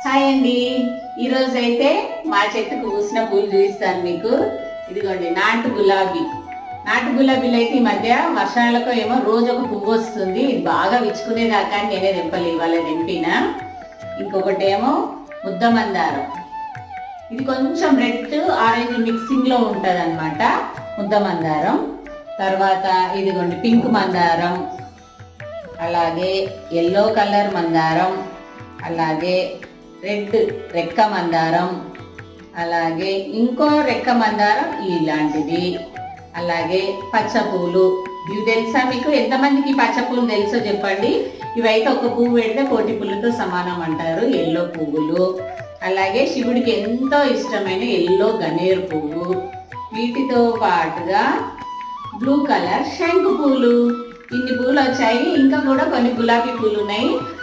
Hi అండి. ఈరోజు అయితే మా చెట్టుకు పూసిన పూలు చూపిస్తాను మీకు. ఇదిగోండి నాటు గులాబీ. నాటు గులాబీలు అయితే ఈ మధ్య వర్షాలకు ఏమో రోజు ఒక పువ్వు వస్తుంది. ఇది బాగా విచ్చుకునేదాకా నేనే తెంపలే, ఇవాళ తెంపిన. ఇంకొకటి ఏమో ముద్ద మందారం. ఇది కొంచెం రెడ్ ఆరెంజ్ మిక్సింగ్ లో ఉంటది అనమాట ముద్ద మందారం. తర్వాత ఇదిగోండి పింక్ మందారం, అలాగే ఎల్లో కలర్ మందారం, అలాగే రెడ్ రెక్క మందారం, అలాగే ఇంకో రెక్క మందారం ఇలాంటిది, అలాగే పచ్చ పూలు. ఇవి తెలుసా మీకు? ఎంతమందికి పచ్చ పూలు తెలుసో చెప్పండి. ఇవైతే ఒక పువ్వు పెడితే కోటి పువ్వులతో సమానం అంటారు, ఎల్లో పువ్వులు. అలాగే శివుడికి ఎంతో ఇష్టమైన ఎల్లో గన్నేరు పువ్వు. వీటితో పాటుగా బ్లూ కలర్ శంకు పూలు. ఇన్ని పూలు వచ్చాయి. ఇంకా కూడా కొన్ని గులాబీ పూలు ఉన్నాయి.